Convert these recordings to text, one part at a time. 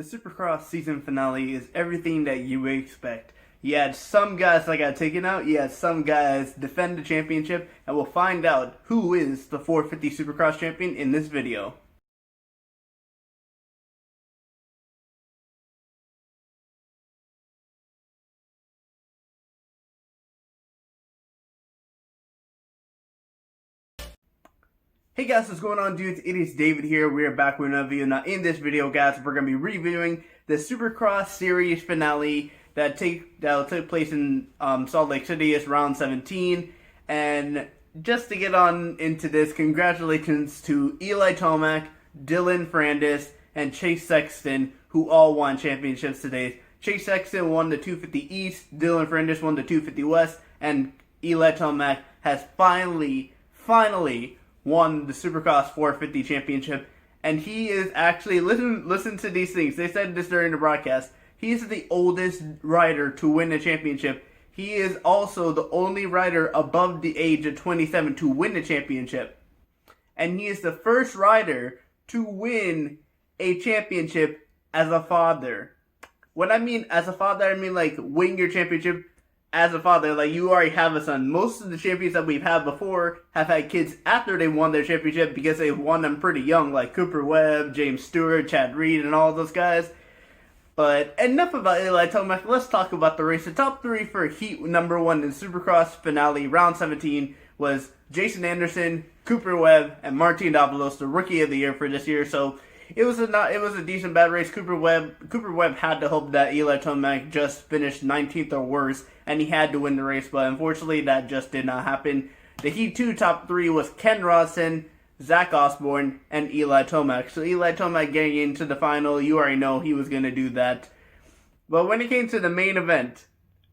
The Supercross season finale is everything that you would expect. You had some guys that got taken out, you had some guys defend the championship, and we'll find out who is the 450 Supercross champion in this video. Hey guys, what's going on, dudes? It is David here. We are back with another video. Now, in this video, guys, we're going to be reviewing the Supercross series finale that took place in Salt Lake City. It's round 17. And just to get on into this, congratulations to Eli Tomac, Dylan Ferrandis, and Chase Sexton, who all won championships today. Chase Sexton won the 250 East, Dylan Ferrandis won the 250 West, and Eli Tomac has finally won the Supercross 450 championship, and he is actually, listen to these things, they said this during the broadcast, he is the oldest rider to win a championship. He is also the only rider above the age of 27 to win the championship, and he is the first rider to win a championship as a father. When I mean as a father, I mean like win your championship as a father, like you already have a son. Most of the champions that we've had before have had kids after they won their championship because they won them pretty young, like Cooper Webb, James Stewart, Chad Reed, and all those guys. But enough about Eli Tomac. Let's talk about the race. The top three for heat number one in Supercross finale round 17 was Jason Anderson, Cooper Webb, and Martin Davalos, the rookie of the year for this year. So it was a decent bad race. Cooper Webb had to hope that Eli Tomac just finished 19th or worse, and he had to win the race, but unfortunately that just did not happen. The Heat 2 top three was Ken Rosson, Zach Osborne, and Eli Tomac. So Eli Tomac getting into the final, you already know he was going to do that. But when it came to the main event,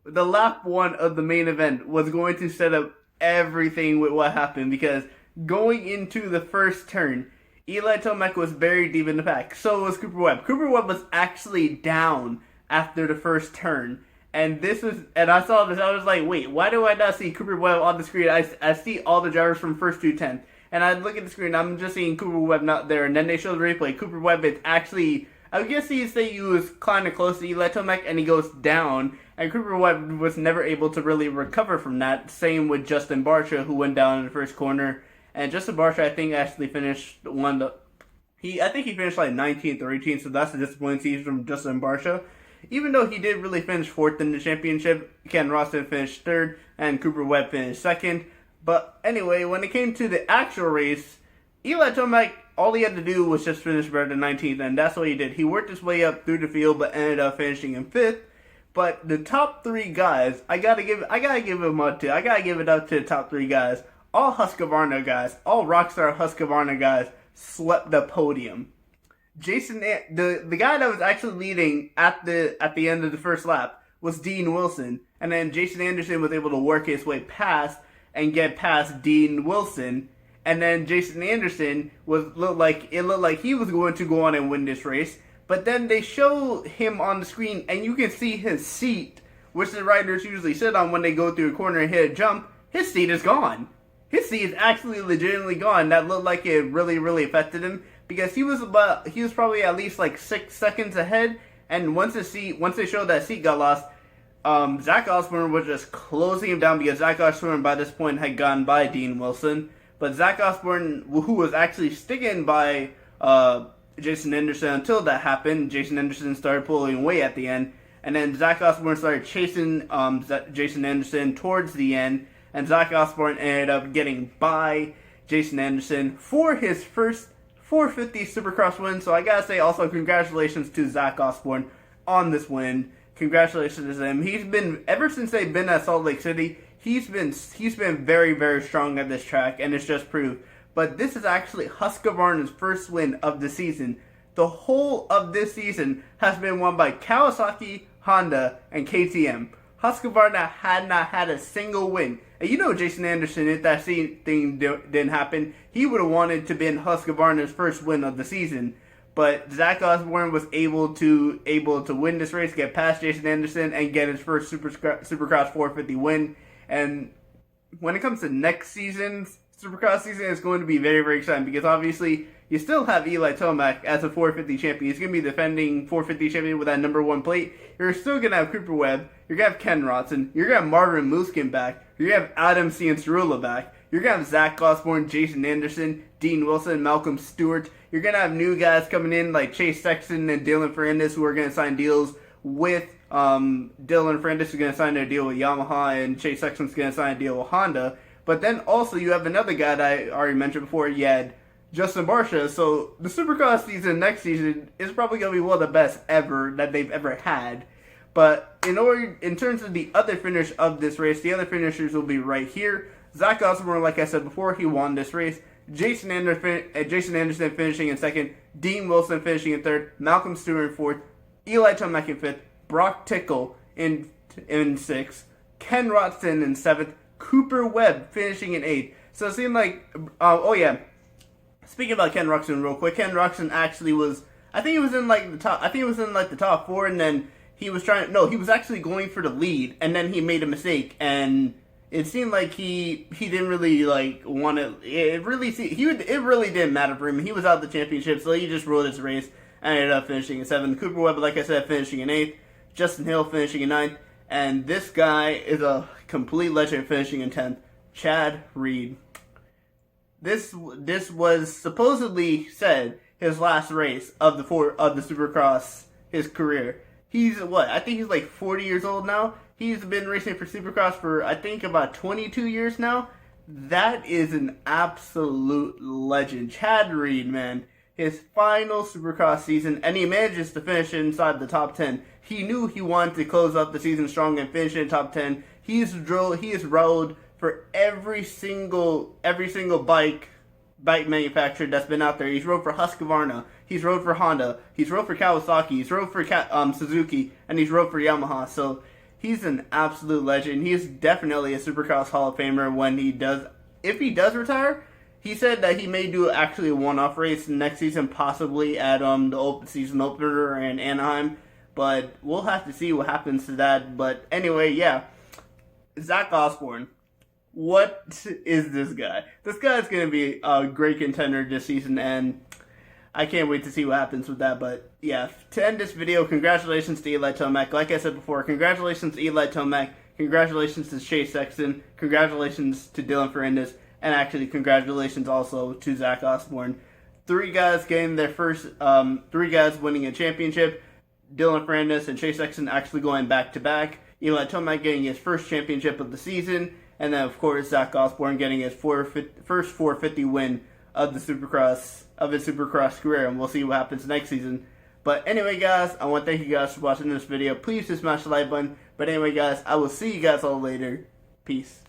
the lap one of the main event was going to set up everything with what happened, because going into the first turn, Eli Tomac was buried deep in the pack. So was Cooper Webb. Cooper Webb was actually down after the first turn. And I saw this, I was like, wait, why do I not see Cooper Webb on the screen? I see all the drivers from first through 10th. And I look at the screen, I'm just seeing Cooper Webb not there. And then they show the replay. Cooper Webb is actually, I guess you say he was kind of close to Eli Tomac, and he goes down. And Cooper Webb was never able to really recover from that. Same with Justin Barcia, who went down in the first corner. And Justin Barcia, I think, actually finished I think he finished like 19th or 18th, so that's a disappointing season from Justin Barcia. Even though he did really finish 4th in the championship, Ken Rosson finished 3rd, and Cooper Webb finished 2nd. But anyway, when it came to the actual race, Eli Tomac, all he had to do was just finish better than 19th, and that's what he did. He worked his way up through the field, but ended up finishing in 5th. But the top three guys, I gotta give it up to the top three guys. All Husqvarna guys, all Rockstar Husqvarna guys swept the podium. The guy that was actually leading at the end of the first lap was Dean Wilson, and then Jason Anderson was able to work his way past and get past Dean Wilson, and then Jason Anderson looked like he was going to go on and win this race, but then they show him on the screen and you can see his seat, which the riders usually sit on when they go through a corner and hit a jump. His seat is gone. His seat is actually legitimately gone. That looked like it really affected him, because he was probably at least like 6 seconds ahead, and once they showed that seat got lost, Zach Osborne was just closing him down, because Zach Osborne by this point had gone by Dean Wilson. But Zach Osborne, who was actually sticking by Jason Anderson until that happened, Jason Anderson started pulling away at the end, and then Zach Osborne started chasing Jason Anderson towards the end, and Zach Osborne ended up getting by Jason Anderson for his first 450 Supercross win. So I gotta say also congratulations to Zach Osborne on this win. Congratulations to him. He's been, ever since they've been at Salt Lake City, he's been very strong at this track, and it's just proved. But this is actually Husqvarna's first win of the season. The whole of this season has been won by Kawasaki, Honda, and KTM. Husqvarna had not had a single win. And you know Jason Anderson, if that thing didn't happen, he would have wanted to be in Husqvarna's first win of the season. But Zach Osborne was able to win this race, get past Jason Anderson, and get his first Supercross 450 win. And when it comes to next season's Supercross season, it's going to be very exciting, because obviously You still have Eli Tomac as a 450 champion. He's going to be defending 450 champion with that #1 plate. You're still going to have Cooper Webb. You're going to have Ken Roczen. You're going to have Marvin Musquin back. You're going to have Adam Cianciarulla back. You're going to have Zach Osborne, Jason Anderson, Dean Wilson, Malcolm Stewart. You're going to have new guys coming in like Chase Sexton and Dylan Fernandez who are going to sign deals with Dylan Fernandez is going to sign a deal with Yamaha, and Chase Sexton's going to sign a deal with Honda. But then also you have another guy that I already mentioned before. You had Justin Barcia. So the Supercross season next season is probably going to be one of the best ever that they've ever had. But in terms of the other finish of this race, the other finishers will be right here. Zach Osborne, like I said before, he won this race. Jason Anderson finishing in second. Dean Wilson finishing in third. Malcolm Stewart in fourth. Eli Tomac in fifth. Brock Tickle in sixth. Ken Roczen in seventh. Cooper Webb finishing in eighth. So it seemed like, speaking about Ken Roczen real quick, Ken Roczen actually was, he was in the top four, and then he was actually going for the lead, and then he made a mistake, and it seemed like he didn't really want to. It really didn't matter for him. He was out of the championship, so he just rode his race and ended up finishing in seventh. Cooper Webb, like I said, finishing in eighth. Justin Hill finishing in ninth, and this guy is a complete legend finishing in 10th. Chad Reed. This was supposedly said his last race of the Supercross, his career. He's I think he's like 40 years old now. He's been racing for Supercross for I think about 22 years now. That is an absolute legend. Chad Reed, man. His final Supercross season, and he manages to finish inside the top 10. He knew he wanted to close up the season strong and finish in top 10. He has rode for every single bike manufacturer that's been out there. He's rode for Husqvarna. He's rode for Honda. He's rode for Kawasaki. He's rode for Suzuki, and he's rode for Yamaha. So he's an absolute legend. He's definitely a Supercross Hall of Famer when he does. If he does retire, he said that he may do actually a one-off race next season, possibly at the season opener in Anaheim. But we'll have to see what happens to that. But anyway, yeah. Zach Osborne. What is this guy? This guy's going to be a great contender this season, and I can't wait to see what happens with that. But yeah, to end this video, congratulations to Eli Tomac. Like I said before, congratulations to Eli Tomac. Congratulations to Chase Sexton. Congratulations to Dylan Fernandez. And actually, congratulations also to Zach Osborne. 3 guys getting their first, 3 guys winning a championship. Dylan Fernandez and Chase Sexton actually going back-to-back. Eli Tomac getting his first championship of the season. And then, of course, Zach Osborne getting his first 450 win of his Supercross career. And we'll see what happens next season. But anyway, guys, I want to thank you guys for watching this video. Please just smash the like button. But anyway, guys, I will see you guys all later. Peace.